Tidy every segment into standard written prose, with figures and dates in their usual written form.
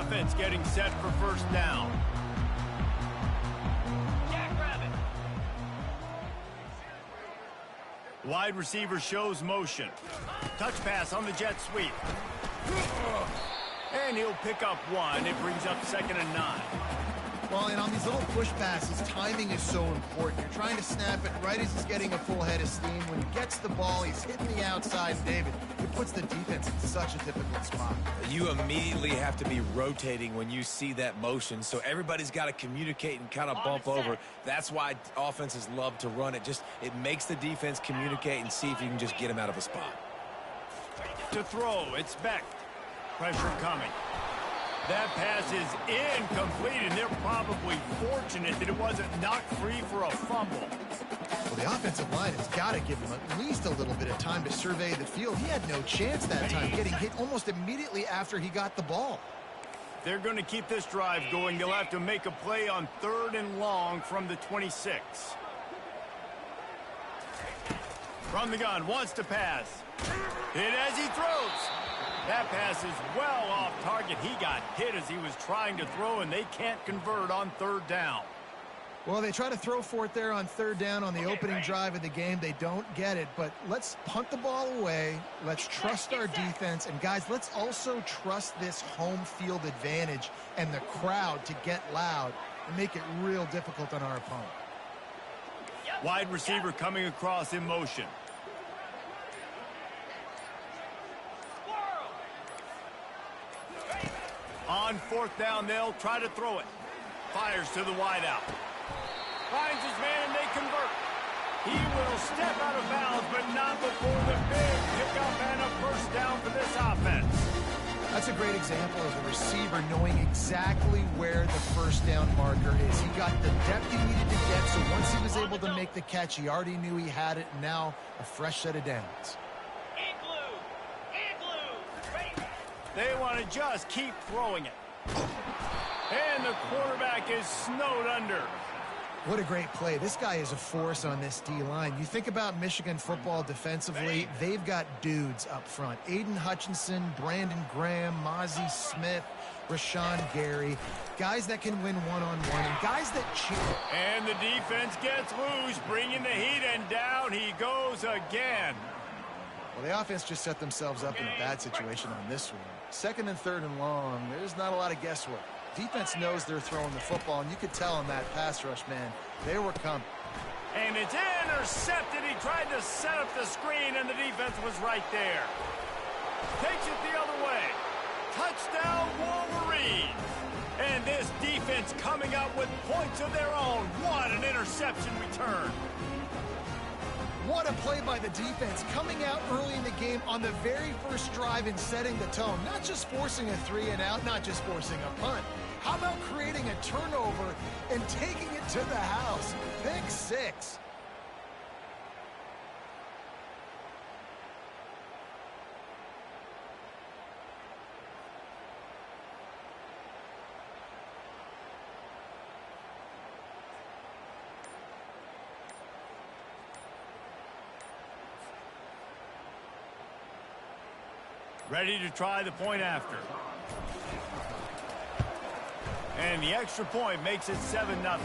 offense getting set for first down. Wide receiver shows motion. Touch pass on the jet sweep. And he'll pick up one. It brings up 2nd and 9. Well, and on these little push passes, timing is so important. You're trying to snap it right as he's getting a full head of steam. When he gets the ball, he's hitting the outside, David. It puts the defense in such a difficult spot. You immediately have to be rotating when you see that motion, so everybody's got to communicate and kind of bump over. That's why offenses love to run it. It makes the defense communicate and see if you can just get him out of a spot. To throw, it's Beck. Pressure coming. That pass is incomplete, and they're probably fortunate that it wasn't knocked free for a fumble. Well, the offensive line has got to give him at least a little bit of time to survey the field. He had no chance that time, getting hit almost immediately after he got the ball. They're going to keep this drive going. They'll have to make a play on 3rd and long from the 26. From the gun, wants to pass. Hit as he throws. That pass is well off target. He got hit as he was trying to throw, and they can't convert on 3rd down. Well, they try to throw for it there on 3rd down on the opening drive of the game. They don't get it, but let's punt the ball away. Let's trust our defense. And, guys, let's also trust this home field advantage and the crowd to get loud and make it real difficult on our opponent. Wide receiver coming across in motion. On 4th down, they'll try to throw it. Fires to the wideout. Finds his man, and they convert. He will step out of bounds, but not before the big pickup and a first down for this offense. That's a great example of a receiver knowing exactly where the first down marker is. He got the depth he needed to get, so once he was able to make the catch, he already knew he had it, and now a fresh set of downs. They want to just keep throwing it. And the quarterback is snowed under. What a great play. This guy is a force on this D-line. You think about Michigan football defensively, they've got dudes up front. Aiden Hutchinson, Brandon Graham, Mozzie Smith, Rashawn Gary. Guys that can win one-on-one and guys that cheat. And the defense gets loose, bringing the heat, and down he goes again. Well, the offense just set themselves up in a bad situation on this one. 2nd and 3rd and long, there's not a lot of guesswork. Defense knows they're throwing the football, and you could tell in that pass rush, man, they were coming. And it's intercepted. He tried to set up the screen, and the defense was right there. Takes it the other way. Touchdown, Wolverine. And this defense coming up with points of their own. What an interception return. What a play by the defense, coming out early in the game on the very first drive and setting the tone. Not just forcing a 3-and-out, not just forcing a punt. How about creating a turnover and taking it to the house? Pick 6. Ready to try the point after. And the extra point makes it 7-0.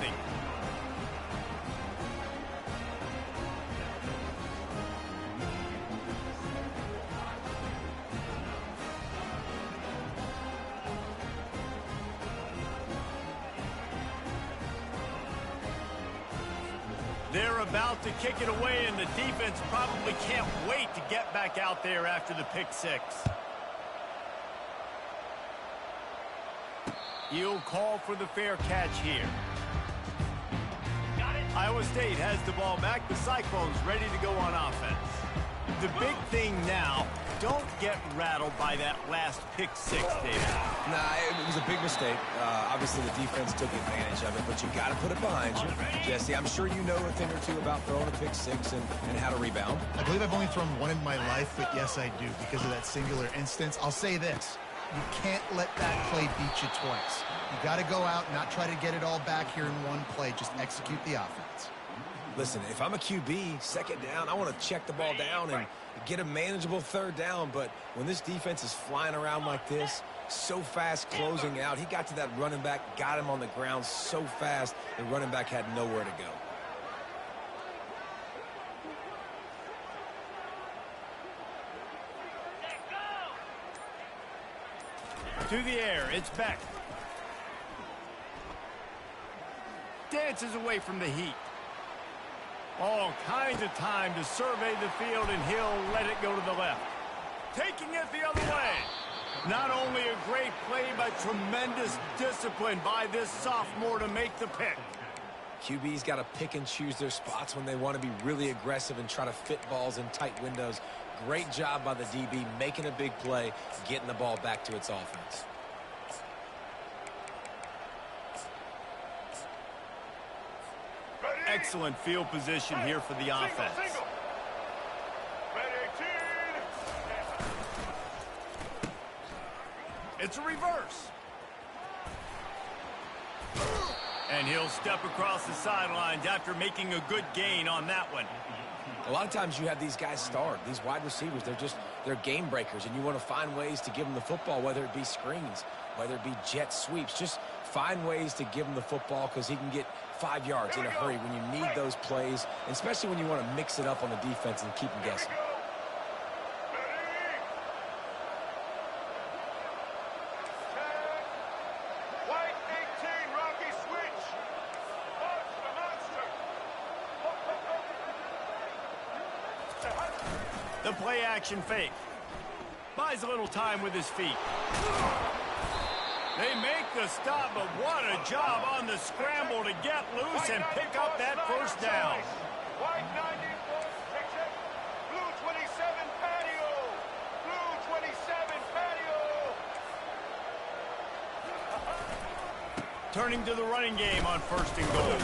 They're about to kick it away, and the defense probably can't wait to get back out there after the pick 6. He'll call for the fair catch here. Iowa State has the ball back. The Cyclones ready to go on offense. The big thing now, don't get rattled by that last pick 6, David. Nah, it was a big mistake. Obviously, the defense took advantage of it, but you got to put it behind you. Jesse, I'm sure you know a thing or two about throwing a pick 6 and how to rebound. I believe I've only thrown one in my life, but yes, I do, because of that singular instance. I'll say this. You can't let that play beat you twice. You got to go out and not try to get it all back here in one play. Just execute the offense. Listen, if I'm a QB, 2nd down, I want to check the ball down and get a manageable 3rd down. But when this defense is flying around like this, so fast closing out. He got to that running back, got him on the ground so fast, the running back had nowhere to go. To the air, it's Beck. Dances away from the heat. All kinds of time to survey the field, and he'll let it go to the left. Taking it the other way. Not only a great play, but tremendous discipline by this sophomore to make the pick. QB's got to pick and choose their spots when they want to be really aggressive and try to fit balls in tight windows. Great job by the DB, making a big play, getting the ball back to its offense. Excellent field position here for the offense. It's a reverse. And he'll step across the sidelines after making a good gain on that one. A lot of times you have these guys start, these wide receivers, they're game breakers, and you want to find ways to give them the football, whether it be screens, whether it be jet sweeps. Just find ways to give him the football because he can get 5 yards in a hurry when you need those plays, especially when you want to mix it up on the defense and keep them guessing. The play action fake. Buys a little time with his feet. They make the stop, but what a job on the scramble to get loose and pick up that first down. White 94 picks it. Blue 27 patio. Blue 27 patio. Turning to the running game on 1st and goal.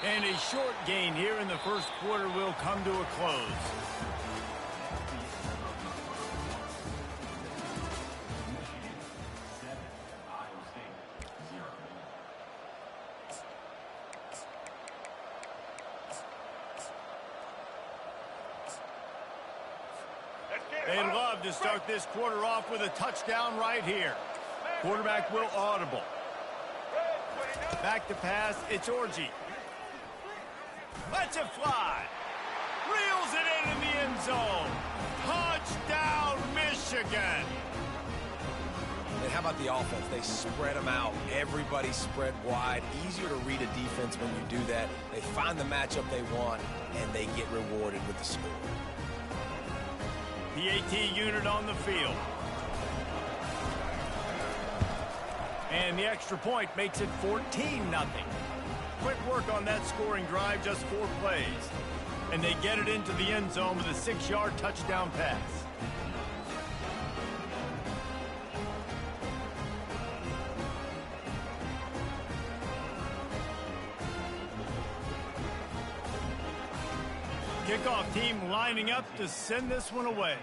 And a short gain here in the first quarter will come to a close. They'd love to start this quarter off with a touchdown right here. Quarterback will audible. Back to pass, it's Orji. Lets it fly. Reels it in the end zone. Touchdown, Michigan. And how about the offense? They spread them out. Everybody spread wide. Easier to read a defense when you do that. They find the matchup they want, and they get rewarded with the score. The AT unit on the field. And the extra point makes it 14-0. Quick work on that scoring drive, just 4 plays. And they get it into the end zone with a 6-yard touchdown pass. Kickoff team lining up to send this one away.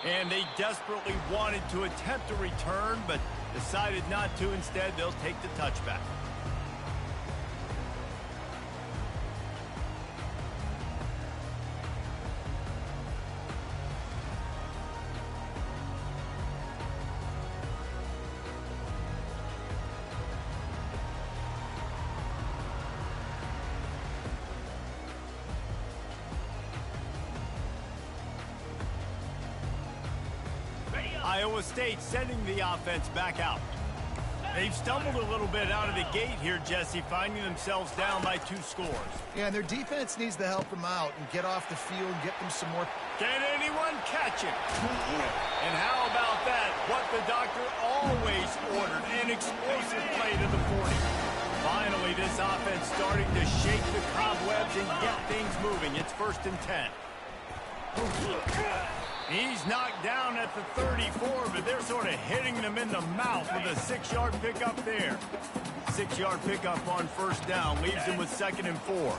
And they desperately wanted to attempt a return, but decided not to. Instead, they'll take the touchback. Iowa State sending the offense back out. They've stumbled a little bit out of the gate here, Jesse, finding themselves down by 2 scores. Yeah, and their defense needs to help them out and get off the field and get them some more. Can anyone catch it? And how about that? What the doctor always ordered, an explosive play to the 40. Finally, this offense starting to shake the cobwebs and get things moving. It's 1st and 10. He's knocked down at the 34, but they're sort of hitting them in the mouth with a 6-yard pickup there. 6-yard pickup on 1st down leaves them with 2nd and 4.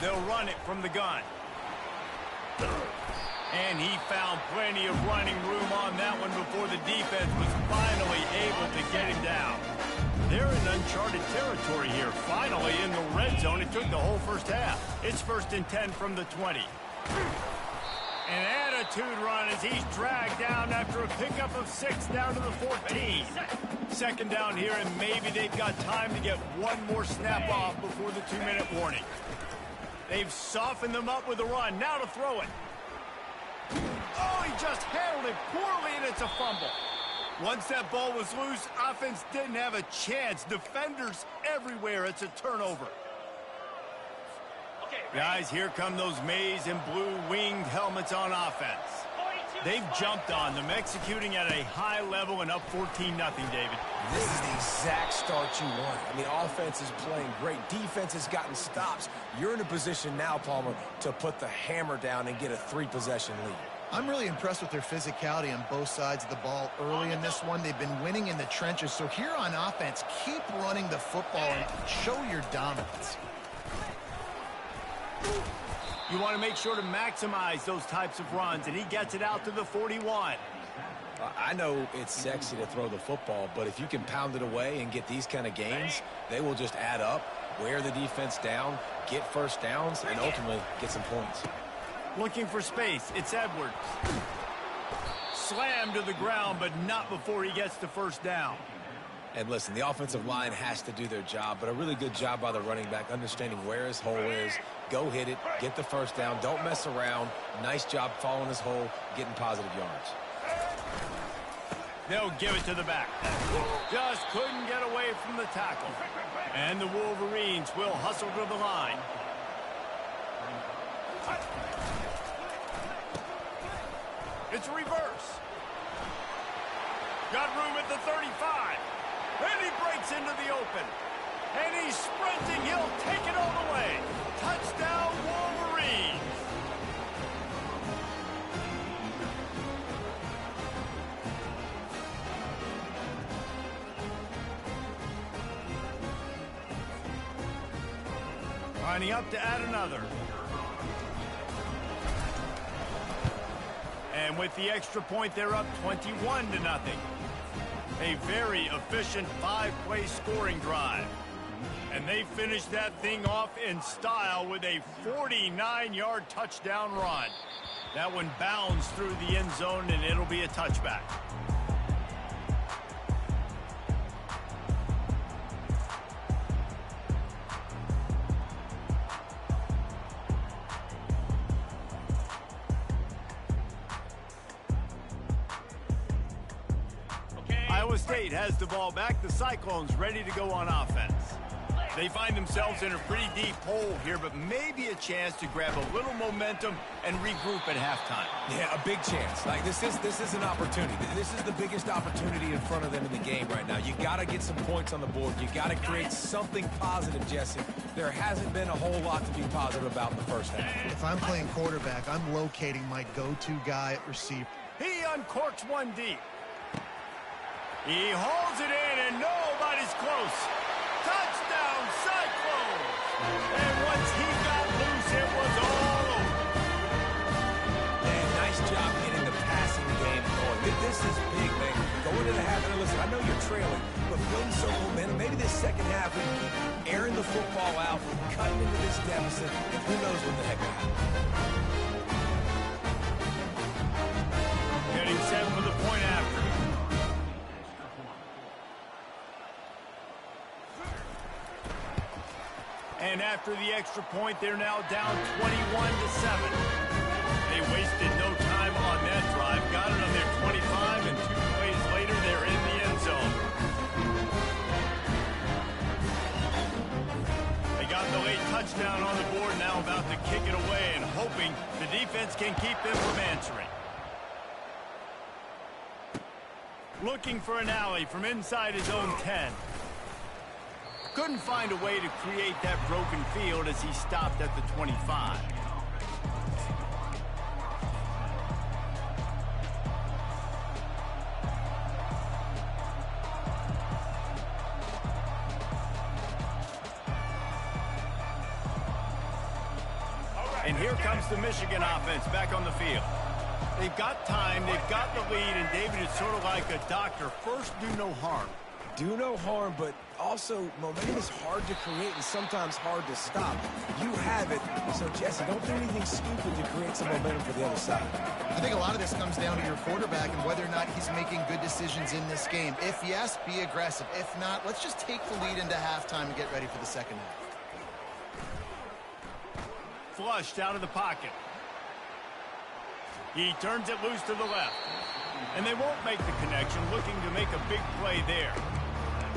They'll run it from the gun. And he found plenty of running room on that one before the defense was finally able to get him down. They're in uncharted territory here. Finally in the red zone. It took the whole first half. It's 1st and 10 from the 20. An attitude run as he's dragged down after a pickup of 6 down to the 14. 2nd down here, and maybe they've got time to get one more snap off before the 2-minute warning. They've softened them up with a run. Now to throw it. Oh, he just handled it poorly, and it's a fumble. Once that ball was loose, offense didn't have a chance. Defenders everywhere. It's a turnover. Guys, here come those maize and blue winged helmets on offense. They've jumped on them, executing at a high level and up 14-0, David. This is the exact start you want. I mean, offense is playing great. Defense has gotten stops. You're in a position now, Palmer, to put the hammer down and get a 3-possession lead. I'm really impressed with their physicality on both sides of the ball early in this one. They've been winning in the trenches. So here on offense, keep running the football and show your dominance. You want to make sure to maximize those types of runs, and he gets it out to the 41. I know it's sexy to throw the football, but if you can pound it away and get these kind of gains, they will just add up, wear the defense down, get first downs, and ultimately get some points. Looking for space. It's Edwards. Slammed to the ground, but not before he gets the first down. And listen, the offensive line has to do their job, but a really good job by the running back, understanding where his hole is. Go hit it, get the first down, don't mess around. Nice job following his hole, getting positive yards. They'll give it to the back. Just couldn't get away from the tackle. And the Wolverines will hustle to the line. It's a reverse. Got room at the 35. And he breaks into the open. And he's sprinting. He'll take it all the way. Touchdown, Wolverines. Lining up to add another. And with the extra point, they're up 21-0. A very efficient 5-play scoring drive. And they finished that thing off in style with a 49-yard touchdown run. That one bounds through the end zone, and it'll be a touchback. Iowa State has the ball back. The Cyclones ready to go on offense. They find themselves in a pretty deep hole here, but maybe a chance to grab a little momentum and regroup at halftime. Yeah, a big chance. Like this is an opportunity. This is the biggest opportunity in front of them in the game right now. You got to get some points on the board. You got to create something positive, Jesse. There hasn't been a whole lot to be positive about in the first half. If I'm playing quarterback, I'm locating my go-to guy at receiver. He uncorks one deep. He holds it in, and nobody's close. Touchdown, Cyclones! And once he got loose, it was all over. Man, nice job getting the passing game going. This is big, man. Going to the half, and listen, I know you're trailing, but building some momentum. Maybe this second half, we can keep airing the football out, cutting into this deficit, and who knows when the heck will happen. Getting set for the point after. And after the extra point, they're now down 21-7. They wasted no time on that drive. Got it on their 25, and 2 plays later, they're in the end zone. They got the late touchdown on the board, now about to kick it away and hoping the defense can keep them from answering. Looking for an alley from inside his own 10. Couldn't find a way to create that broken field as he stopped at the 25. And here comes the Michigan offense back on the field. They've got time, they've got the lead, and David is sort of like a doctor. First, do no harm. do no harm, but also momentum is hard to create and sometimes hard to stop. You have it, so Jesse, don't do anything stupid to create some momentum for the other side. I think a lot of this comes down to your quarterback and whether or not he's making good decisions in this game. If yes, be aggressive. If not, let's just take the lead into halftime and get ready for the second half. Flushed out of the pocket. He turns it loose to the left. And they won't make the connection, looking to make a big play there.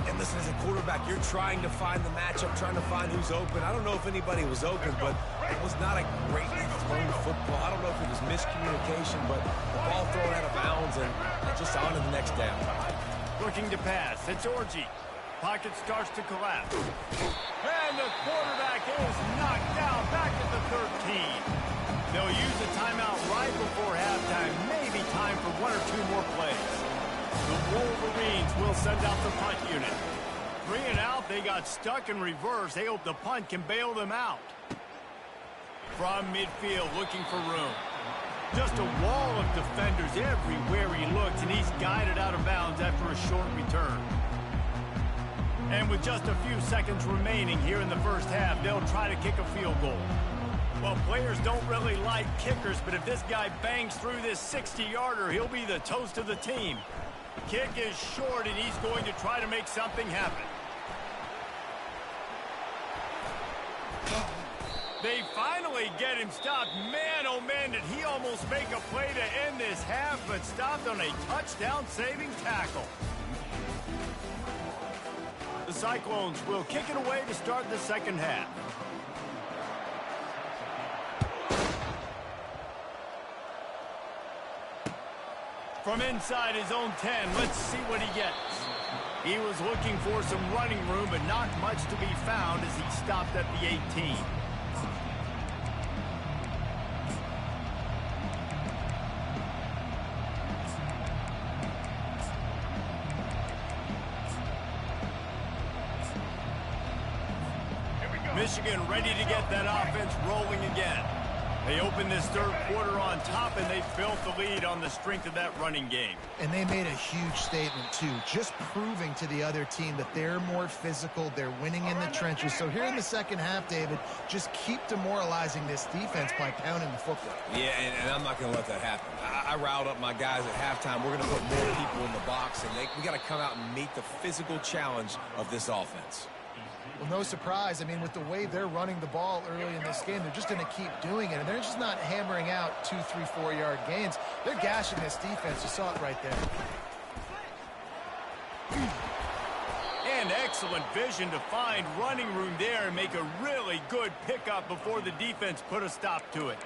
And listen, as a quarterback, you're trying to find the matchup, trying to find who's open. I don't know if anybody was open, but it was not a greatly thrown football. I don't know if it was miscommunication, but the ball thrown out of bounds and just on to the next down. Looking to pass. It's Orji. Pocket starts to collapse. And the quarterback is knocked down back at the 13. They'll use a timeout right before halftime. Maybe time for one or two more plays. The Wolverines will send out the punt unit. 3 and out, they got stuck in reverse. They hope the punt can bail them out. From midfield, looking for room. Just a wall of defenders everywhere he looks, and he's guided out of bounds after a short return. And with just a few seconds remaining here in the first half, they'll try to kick a field goal. Well, players don't really like kickers, but if this guy bangs through this 60-yarder, he'll be the toast of the team. Kick is short, and he's going to try to make something happen. They finally get him stopped. Man, oh man, did he almost make a play to end this half, but stopped on a touchdown-saving tackle. The Cyclones will kick it away to start the second half. From inside his own 10, let's see what he gets. He was looking for some running room, but not much to be found as he stopped at the 18. Michigan ready to get that offense rolling again. They opened this third quarter on top, and they built the lead on the strength of that running game. And they made a huge statement, too, just proving to the other team that they're more physical, they're winning in the trenches. So here in the second half, David, just keep demoralizing this defense by pounding the football. Yeah, and I'm not going to let that happen. I riled up my guys at halftime. We're going to put more people in the box, and we got to come out and meet the physical challenge of this offense. Well, no surprise. I mean, with the way they're running the ball early in this game, they're just going to keep doing it. And they're just not hammering out 2, 3, 4-yard gains. They're gashing this defense. You saw it right there. And excellent vision to find running room there and make a really good pickup before the defense put a stop to it.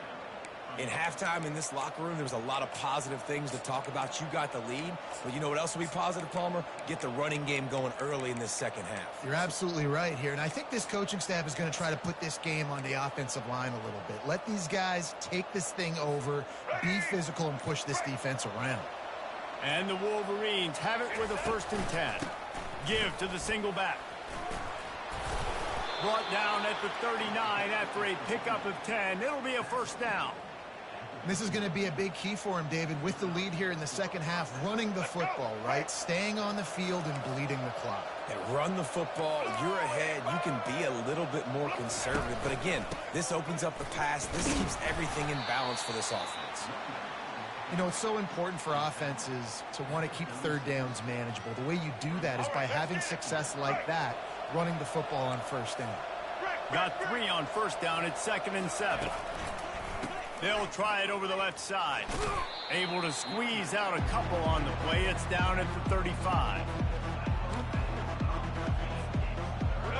In halftime in this locker room, there was a lot of positive things to talk about. You got the lead, but you know what else will be positive, Palmer? Get the running game going early in this second half. You're absolutely right here, and I think this coaching staff is going to try to put this game on the offensive line a little bit. Let these guys take this thing over, be physical, and push this defense around. And the Wolverines have it with a 1st and 10. Give to the single back. Brought down at the 39 after a pickup of 10. It'll be a 1st down. This is going to be a big key for him, David, with the lead here in the second half, running the football, right? Staying on the field and bleeding the clock. Yeah, run the football. You're ahead. You can be a little bit more conservative. But again, this opens up the pass. This keeps everything in balance for this offense. You know, it's so important for offenses to want to keep third downs manageable. The way you do that is by having success like that, running the football on 1st down. Got 3 on 1st down. It's 2nd and 7. They'll try it over the left side. Able to squeeze out a couple on the play. It's down at the 35.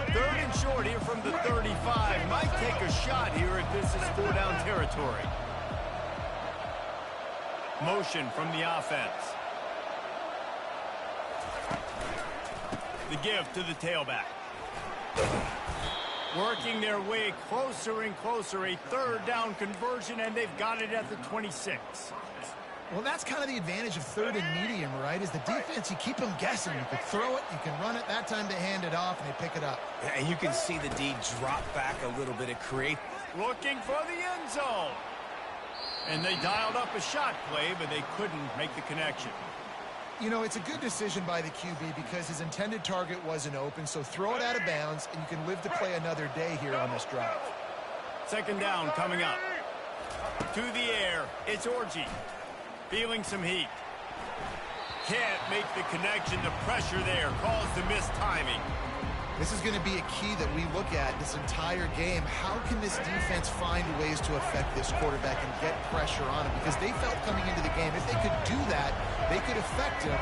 3rd and short here from the 35. Might take a shot here if this is 4-down territory. Motion from the offense. The give to the tailback. Working their way closer and closer, a 3rd down conversion, and they've got it at the 26. Well, that's kind of the advantage of 3rd and medium, right? Is the defense, you keep them guessing. You can throw it, you can run it. That time they hand it off, and they pick it up. Yeah, and you can see the D drop back a little bit. It creates... Looking for the end zone. And they dialed up a shot play, but they couldn't make the connection. You know, it's a good decision by the QB because his intended target wasn't open, so throw it out of bounds, and you can live to play another day here on this drive. Second down coming up. To the air, it's Orji. Feeling some heat. Can't make the connection. The pressure there caused the missed timing. This is going to be a key that we look at this entire game. How can this defense find ways to affect this quarterback and get pressure on him? Because they felt coming into the game, if they could do that, they could affect him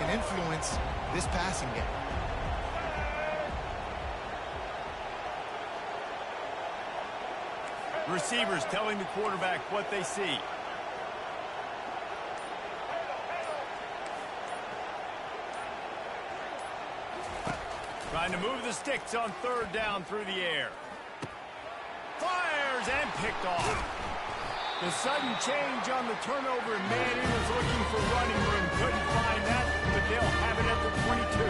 and influence this passing game. Receivers telling the quarterback what they see. Trying to move the sticks on third down through the air. Fires and picked off. The sudden change on the turnover, and Manning was looking for running room. Couldn't find that, but they'll have it at the 22.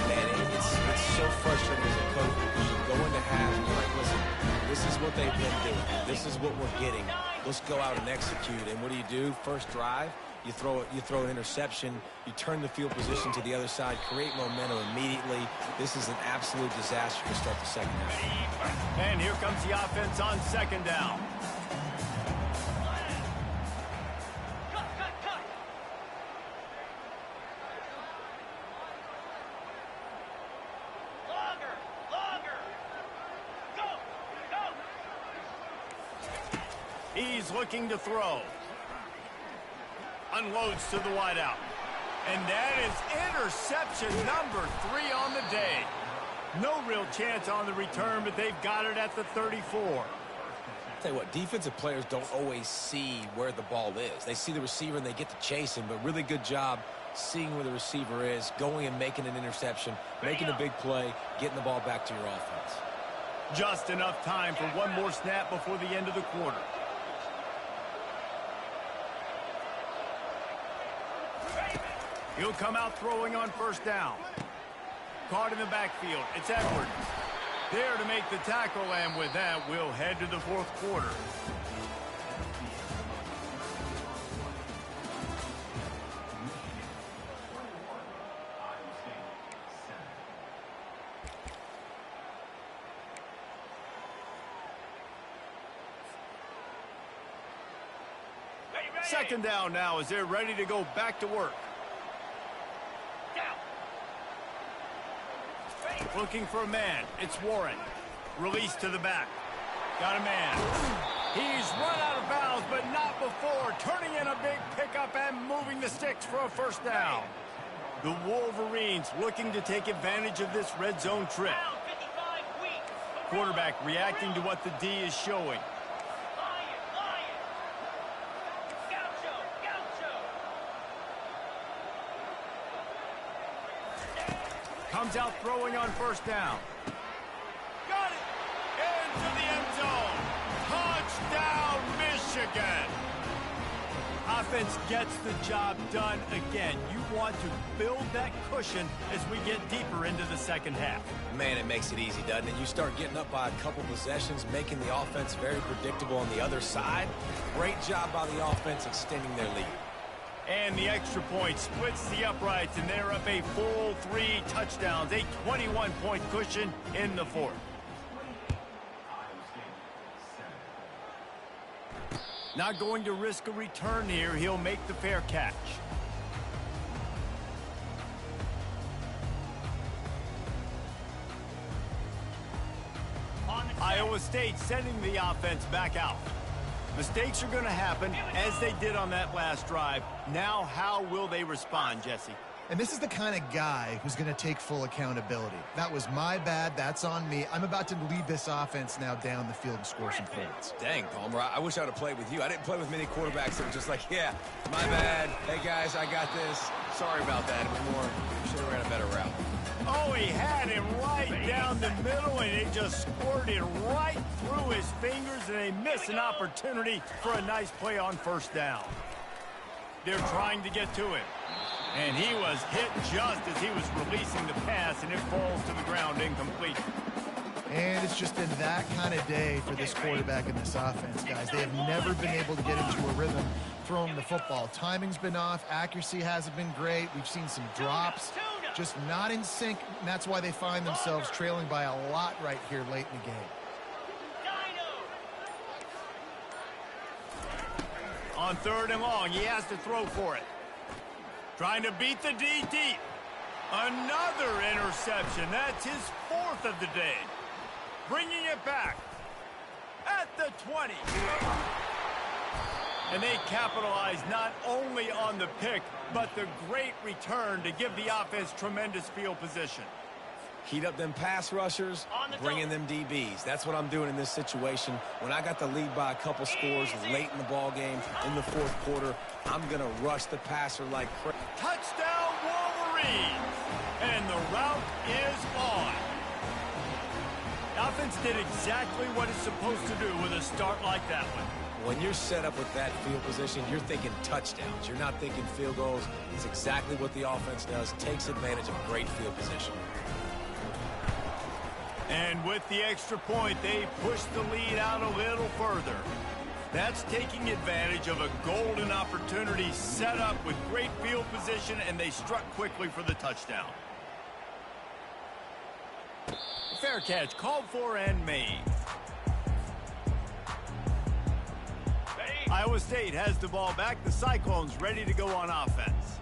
Man, it's so frustrating as a coach because you go into half and you're like, listen, this is what they've been doing. This is what we're getting. Let's go out and execute. And what do? First drive, you throw an interception, you turn the field position to the other side, create momentum immediately. This is an absolute disaster to start the second half. And here comes the offense on second down. He's looking to throw. Unloads to the wideout. And that is interception number 3 on the day. No real chance on the return, but they've got it at the 34. Tell you what, defensive players don't always see where the ball is. They see the receiver and they get to chase him, but really good job seeing where the receiver is, going and making an interception, making a big play, getting the ball back to your offense. Just enough time for one more snap before the end of the quarter. He'll come out throwing on first down. Caught in the backfield. It's Edwards. There to make the tackle, and with that, we'll head to the fourth quarter. Second down now as they're ready to go back to work. Looking for a man. It's Warren. Release to the back. Got a man. He's run out of bounds, but not before. Turning in a big pickup and moving the sticks for a first down. The Wolverines looking to take advantage of this red zone trip. Quarterback reacting to what the D is showing. Comes out throwing on first down. Got it! Into the end zone. Touchdown, Michigan! Offense gets the job done again. You want to build that cushion as we get deeper into the second half. Man, it makes it easy, doesn't it? You start getting up by a couple possessions, making the offense very predictable on the other side. Great job by the offense extending their lead. And the extra point splits the uprights, and they're up a full 3 touchdowns, a 21-point cushion in the fourth. Not going to risk a return here. He'll make the fair catch. Iowa State sending the offense back out. Mistakes are going to happen, as they did on that last drive. Now, how will they respond, Jesse? And this is the kind of guy who's going to take full accountability. That was my bad. That's on me. I'm about to lead this offense now down the field and score some points. Dang, Palmer, I wish I would have played with you. I didn't play with many quarterbacks that were just like, yeah, my bad. Hey, guys, I got this. Sorry about that. We should have ran a better route. Oh, he had him right down the middle, and it just squirted right through his fingers, and they miss an opportunity for a nice play on first down. They're trying to get to him, and he was hit just as he was releasing the pass, and it falls to the ground incomplete. And it's just been that kind of day for this quarterback in this offense, guys. They have never been able to get into a rhythm throw him the football. Timing's been off. Accuracy hasn't been great. We've seen some drops. Just not in sync, and that's why they find themselves trailing by a lot right here late in the game. On 3rd and long, he has to throw for it. Trying to beat the D deep. Another interception. That's his 4th of the day. Bringing it back at the 20. And they capitalize not only on the pick, but the great return to give the offense tremendous field position. Heat up them pass rushers, bring in them DBs. That's what I'm doing in this situation. When I got the lead by a couple scores late in the ball game, in the 4th quarter, I'm going to rush the passer like crazy. Touchdown, Wolverine! And the route is on. The offense did exactly what it's supposed to do with a start like that one. When you're set up with that field position, you're thinking touchdowns. You're not thinking field goals. It's exactly what the offense does. Takes advantage of great field position. And with the extra point, they push the lead out a little further. That's taking advantage of a golden opportunity set up with great field position, and they struck quickly for the touchdown. Fair catch called for and made. Iowa State has the ball back. The Cyclones ready to go on offense.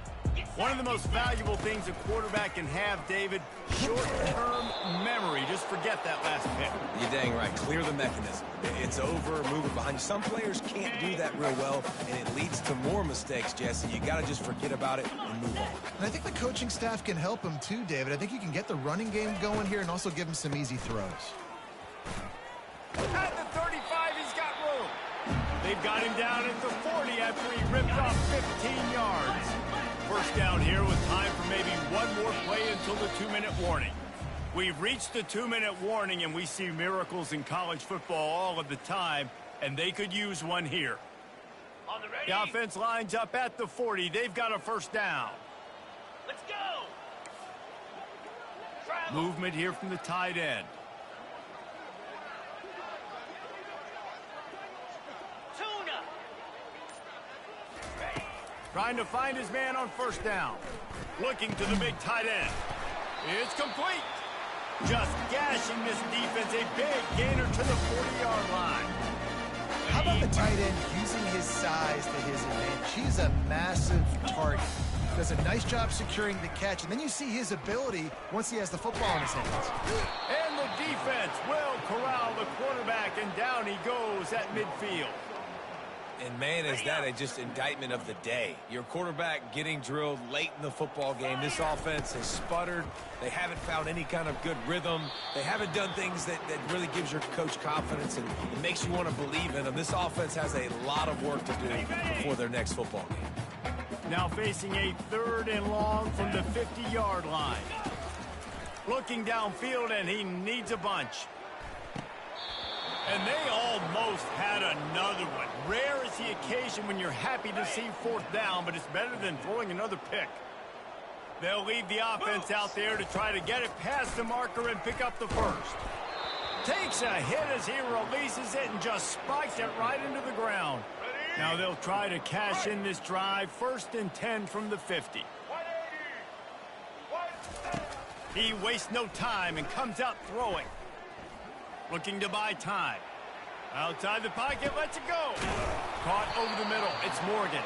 One of the most valuable things a quarterback can have, David, short-term memory. Just forget that last pick. You're dang right. Clear the mechanism. It's over, move it behind you. Some players can't do that real well, and it leads to more mistakes, Jesse. You got to just forget about it and move on. And I think the coaching staff can help him too, David. I think you can get the running game going here and also give him some easy throws. At the 35, he's got room. They've got him down at the 40 after he ripped off 15 yards. First down here with time for maybe one more play until the 2-minute warning. We've reached the 2-minute warning, and we see miracles in college football all of the time, and they could use one here. The offense lines up at the 40. They've got a first down. Let's go. Movement here from the tight end. Trying to find his man on first down. Looking to the big tight end. It's complete. Just gashing this defense. A big gainer to the 40-yard line. How about the tight end using his size to his advantage? He's a massive target. Does a nice job securing the catch. And then you see his ability once he has the football in his hands. And the defense will corral the quarterback, and down he goes at midfield. And, man, is that just indictment of the day. Your quarterback getting drilled late in the football game. This offense has sputtered. They haven't found any kind of good rhythm. They haven't done things that really gives your coach confidence and it makes you want to believe in them. This offense has a lot of work to do before their next football game. Now facing a 3rd and long from the 50-yard line. Looking downfield, and he needs a bunch. And they almost had another one. Rare is the occasion when you're happy to see 4th down, but it's better than throwing another pick. They'll leave the offense out there to try to get it past the marker and pick up the first. Takes a hit as he releases it and just spikes it right into the ground. Now they'll try to cash in this drive. 1st and 10 from the 50. He wastes no time and comes out throwing. Looking to buy time. Outside the pocket, lets it go. Caught over the middle. It's Morgan.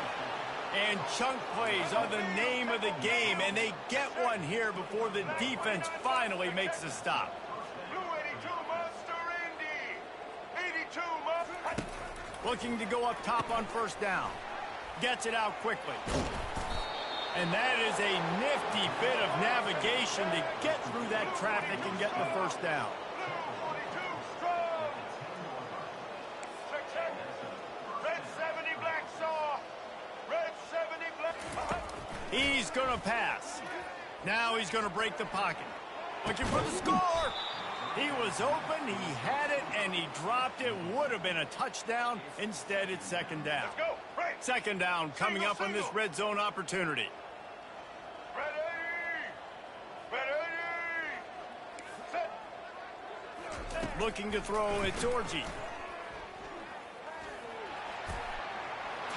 And chunk plays are the name of the game, and they get one here before the defense finally makes a stop. Blue 82 Monster Indy. 82 Monster. Looking to go up top on first down. Gets it out quickly. And that is a nifty bit of navigation to get through that traffic and get the first down. He's going to pass. Now he's going to break the pocket. Looking for the score. He was open, he had it, and he dropped it. Would have been a touchdown. Instead, it's 2nd down. Let's go. Break. 2nd down coming up on this red zone opportunity. Ready. Set. Looking to throw it, Georgie.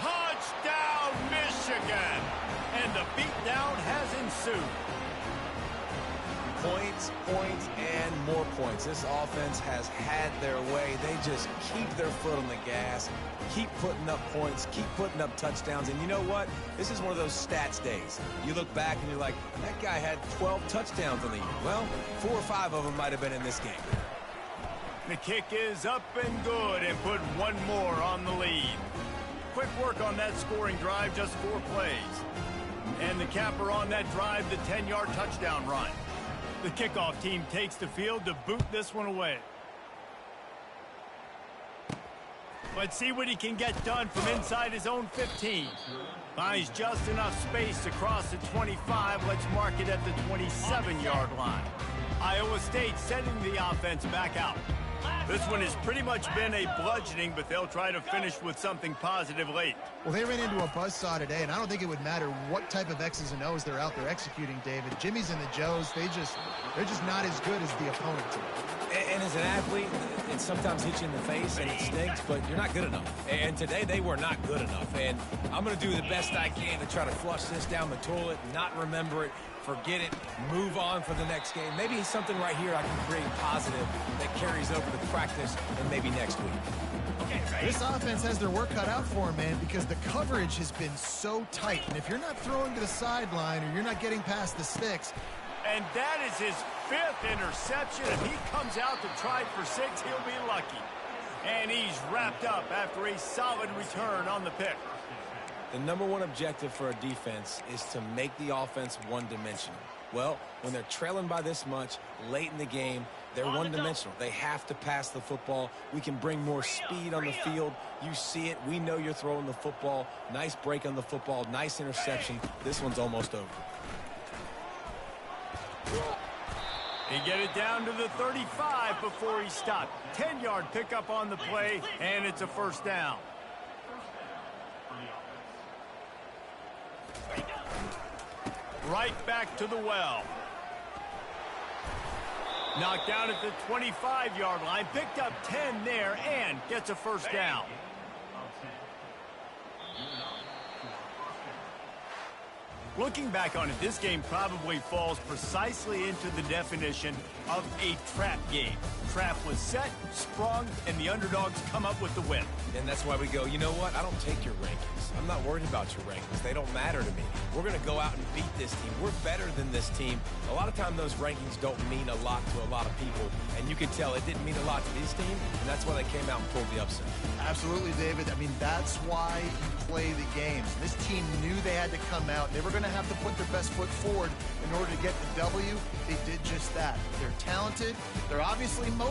Touchdown! down has ensued. Points, points, and more points. This offense has had their way. They just keep their foot on the gas, keep putting up points, keep putting up touchdowns. And you know what? This is one of those stats days. You look back and you're like, that guy had 12 touchdowns in the year. Well, 4 or 5 of them might have been in this game. The kick is up and good, and put one more on the lead. Quick work on that scoring drive, just 4 plays. And the capper on that drive, the 10-yard touchdown run. The kickoff team takes the field to boot this one away. Let's see what he can get done from inside his own 15. Finds just enough space to cross the 25. Let's mark it at the 27-yard line. Iowa State sending the offense back out. This one has pretty much been a bludgeoning, but they'll try to finish with something positive late. Well, they ran into a buzzsaw today, and I don't think it would matter what type of X's and O's they're out there executing, David. Jimmy's and the Joes, they're just not as good as the opponent team. And as an athlete, it sometimes hits you in the face and it stinks, but you're not good enough. And today they were not good enough. And I'm going to do the best I can to try to flush this down the toilet, not remember it, forget it, move on for the next game. Maybe something right here I can create positive that carries over to practice and maybe next week. This offense has their work cut out for them, man, because the coverage has been so tight. And if you're not throwing to the sideline or you're not getting past the sticks. And that is his 5th interception. If he comes out to try for 6, he'll be lucky. And he's wrapped up after a solid return on the pick. The number one objective for a defense is to make the offense one-dimensional. Well, when they're trailing by this much late in the game, they're one-dimensional. They have to pass the football. We can bring more speed on the field. You see it. We know you're throwing the football. Nice break on the football. Nice interception. This one's almost over. He get it down to the 35 before he stopped. 10-yard pickup on the play, and it's a first down. Right back to the well. Knocked down at the 25-yard line. Picked up 10 there and gets a first down. Looking back on it, this game probably falls precisely into the definition of a trap game. Trap was set, sprung, and the underdogs come up with the win. And that's why we go, you know what? I don't take your rankings. I'm not worried about your rankings. They don't matter to me. We're going to go out and beat this team. We're better than this team. A lot of time those rankings don't mean a lot to a lot of people. And you can tell it didn't mean a lot to this team, and that's why they came out and pulled the upset. Absolutely, David. I mean, that's why you play the games. This team knew they had to come out. They were going to have to put their best foot forward in order to get the W. They did just that. They're talented. They're obviously motivated.